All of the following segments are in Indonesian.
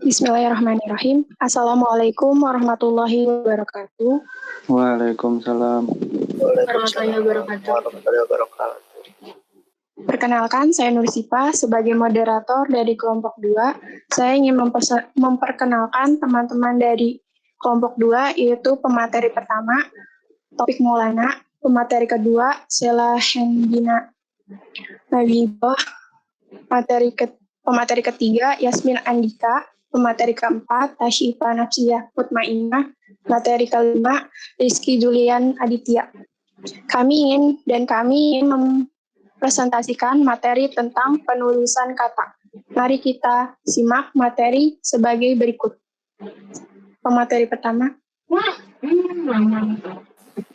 Bismillahirrahmanirrahim. Assalamualaikum warahmatullahi wabarakatuh. Waalaikumsalam. Warahmatullahi wabarakatuh. Perkenalkan, saya Nursipa sebagai moderator dari kelompok 2. Saya ingin memperkenalkan teman-teman dari kelompok 2, yaitu pemateri pertama, Topik Maulana, pemateri kedua, Sela Hendina Nabiboh, pemateri ketiga, Yasmin Andika, pemateri keempat, Tasyifa Nafsiyah Mutmainah, materi kelima, Rizky Julian Aditya. Kami ingin mempresentasikan materi tentang penulisan kata. Mari kita simak materi sebagai berikut. Pemateri pertama.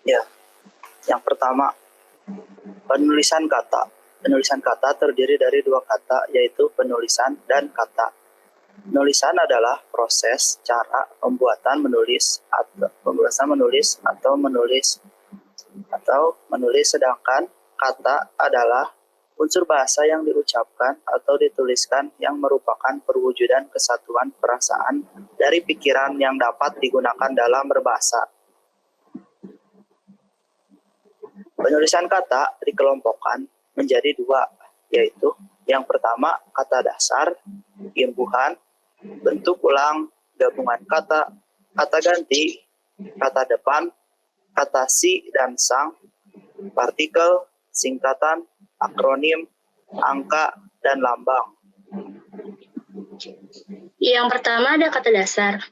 Ya, yang pertama, penulisan kata. Penulisan kata terdiri dari dua kata, yaitu penulisan dan kata. Penulisan adalah proses cara pembuatan menulis atau menulis, sedangkan kata adalah unsur bahasa yang diucapkan atau dituliskan yang merupakan perwujudan kesatuan perasaan dari pikiran yang dapat digunakan dalam berbahasa. Penulisan kata dikelompokkan menjadi dua, yaitu yang pertama kata dasar, imbuhan, bentuk ulang, gabungan kata, kata ganti, kata depan, kata si dan sang, partikel, singkatan, akronim, angka, dan lambang. Yang pertama ada kata dasar.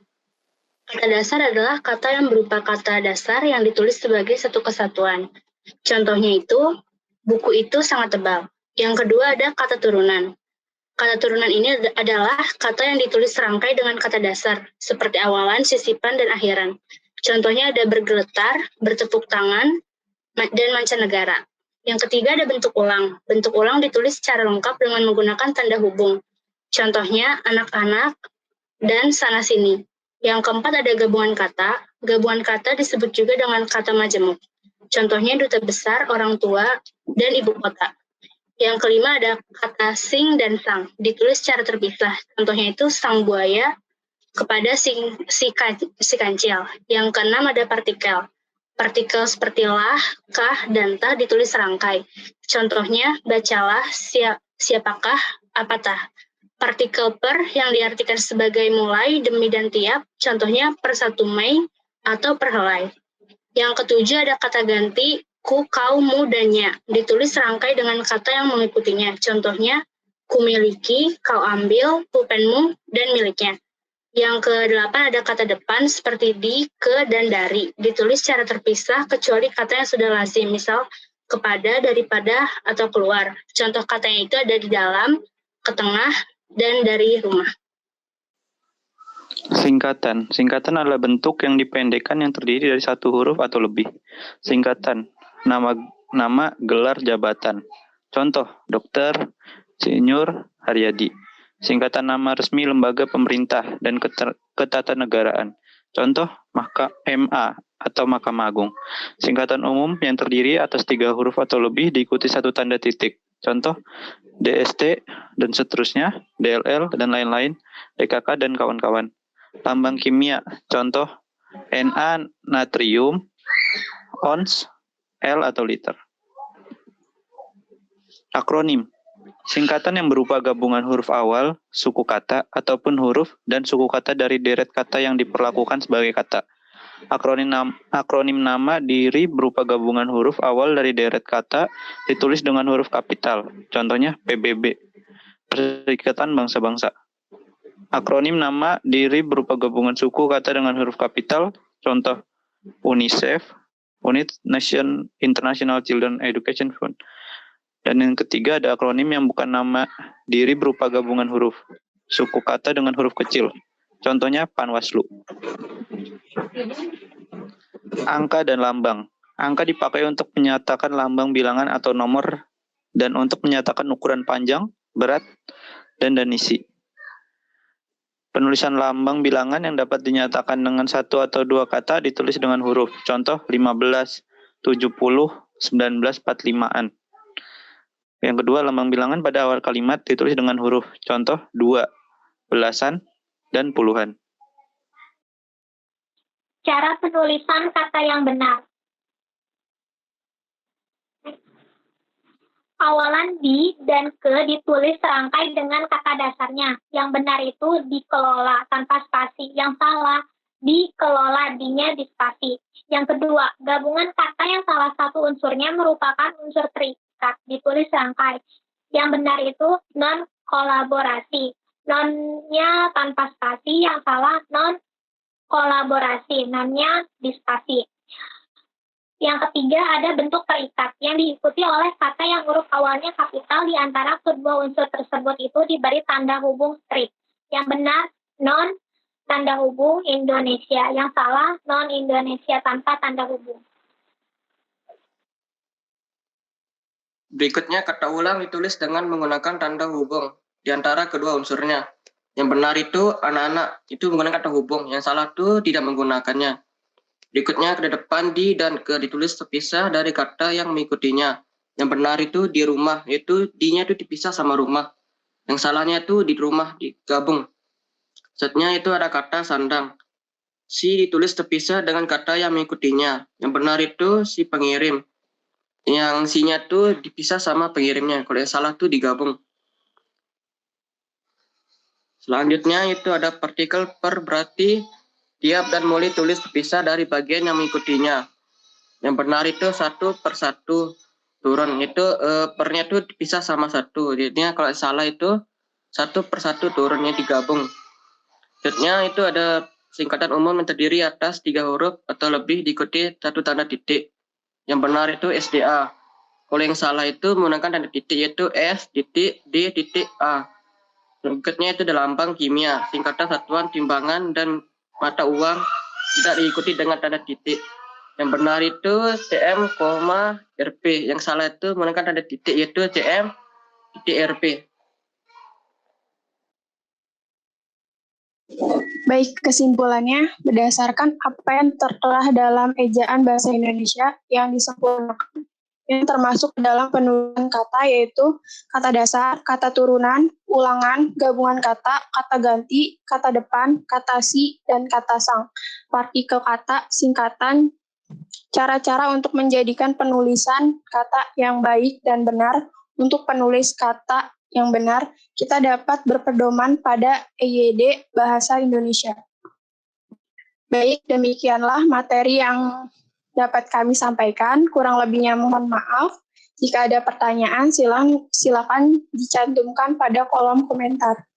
Kata dasar adalah kata yang berupa kata dasar yang ditulis sebagai satu kesatuan. Contohnya itu, buku itu sangat tebal. Yang kedua ada kata turunan. Kata turunan ini adalah kata yang ditulis serangkai dengan kata dasar, seperti awalan, sisipan, dan akhiran. Contohnya ada bergeletar, bertepuk tangan, dan mancanegara. Yang ketiga ada bentuk ulang. Bentuk ulang ditulis secara lengkap dengan menggunakan tanda hubung. Contohnya anak-anak dan sana-sini. Yang keempat ada gabungan kata. Gabungan kata disebut juga dengan kata majemuk. Contohnya duta besar, orang tua, dan ibu kota. Yang kelima ada kata sing dan sang, ditulis secara terpisah. Contohnya itu sang buaya kepada si kancil. Yang keenam ada partikel. Partikel seperti lah, kah, dan tah ditulis serangkai. Contohnya bacalah, siapakah, apatah. Partikel per yang diartikan sebagai mulai, demi, dan tiap. Contohnya per 1 Mei atau per helai. Yang ketujuh ada kata ganti, ku, kau, mu, dan nya. Ditulis serangkai dengan kata yang mengikutinya. Contohnya, ku miliki, kau ambil, pulpenmu, dan miliknya. Yang ke-8 ada kata depan seperti di, ke, dan dari. Ditulis secara terpisah kecuali kata yang sudah lazim. Misal, kepada, daripada, atau keluar. Contoh katanya itu ada di dalam, ke tengah, dan dari rumah. Singkatan. Singkatan adalah bentuk yang dipendekkan yang terdiri dari satu huruf atau lebih. Singkatan. Nama, gelar, jabatan. Contoh, Dr. Insinyur Haryadi. Singkatan nama resmi lembaga pemerintah dan ketatanegaraan. Contoh, MA atau Mahkamah Agung. Singkatan umum yang terdiri atas 3 huruf atau lebih diikuti satu tanda titik. Contoh, DST dan seterusnya, DLL dan lain-lain, DKK dan kawan-kawan. Lambang kimia, contoh Na natrium, ons, L atau liter. Akronim, singkatan yang berupa gabungan huruf awal, suku kata, ataupun huruf dan suku kata dari deret kata yang diperlakukan sebagai kata. Akronim nama diri berupa gabungan huruf awal dari deret kata ditulis dengan huruf kapital. Contohnya PBB, Perserikatan Bangsa-Bangsa. Akronim nama diri berupa gabungan suku kata dengan huruf kapital. Contoh UNICEF, Unit Nation International Children Education Fund. Dan yang ketiga ada akronim yang bukan nama diri berupa gabungan huruf suku kata dengan huruf kecil. Contohnya Panwaslu. Angka dan lambang. Angka dipakai untuk menyatakan lambang bilangan atau nomor dan untuk menyatakan ukuran panjang, berat, dan isi. Penulisan lambang bilangan yang dapat dinyatakan dengan 1 atau 2 kata ditulis dengan huruf. Contoh 15, 70, 19, 45-an. Yang kedua, lambang bilangan pada awal kalimat ditulis dengan huruf. Contoh 2, belasan, dan puluhan. Cara penulisan kata yang benar. Awalan di dan ke ditulis serangkai dengan kata dasarnya. Yang benar itu dikelola tanpa spasi. Yang salah dikelola dinya di spasi. Yang kedua, gabungan kata yang salah satu unsurnya merupakan unsur terikat, ditulis serangkai. Yang benar itu non-kolaborasi. Non-nya tanpa spasi, yang salah non-kolaborasi. Non-nya di spasi. Yang ketiga, ada bentuk terikat yang diikuti oleh kata yang huruf awalnya kapital di antara kedua unsur tersebut itu diberi tanda hubung strip. Yang benar, non tanda hubung Indonesia. Yang salah, non Indonesia tanpa tanda hubung. Berikutnya kata ulang ditulis dengan menggunakan tanda hubung di antara kedua unsurnya. Yang benar itu anak-anak, itu menggunakan kata hubung. Yang salah itu tidak menggunakannya. Berikutnya ke depan di dan ke ditulis terpisah dari kata yang mengikutinya. Yang benar itu di rumah, itu di-nya itu dipisah sama rumah. Yang salahnya itu di rumah digabung. Selanjutnya itu ada kata sandang. Si ditulis terpisah dengan kata yang mengikutinya. Yang benar itu si pengirim. Yang si-nya itu dipisah sama pengirimnya. Kalau yang salah itu digabung. Selanjutnya itu ada partikel per, berarti tiap dan mulai tulis terpisah dari bagian yang mengikutinya. Yang benar itu 1 per 1 turun. Itu pernya itu dipisah sama 1. Jadinya kalau salah itu 1 per 1 turunnya digabung. Selanjutnya itu ada singkatan umum yang terdiri atas 3 huruf atau lebih diikuti 1 tanda titik. Yang benar itu SDA. Kalau yang salah itu menggunakan tanda titik yaitu S titik D titik A. Berikutnya itu ada lambang kimia, singkatan satuan timbangan dan mata uang tidak diikuti dengan tanda titik. Yang benar itu CM, Rp. Yang salah itu menggunakan tanda titik yaitu CM titik Rp. Baik, kesimpulannya berdasarkan apa yang tertera dalam ejaan bahasa Indonesia yang disempurnakan, yang termasuk dalam penulisan kata yaitu kata dasar, kata turunan, ulangan, gabungan kata, kata ganti, kata depan, kata si, dan kata sang, partikel kata, singkatan, cara-cara untuk menjadikan penulisan kata yang baik dan benar. Untuk penulis kata yang benar, kita dapat berpedoman pada EYD Bahasa Indonesia. Baik, demikianlah materi yang dapat kami sampaikan. Kurang lebihnya mohon maaf. Jika ada pertanyaan, silakan dicantumkan pada kolom komentar.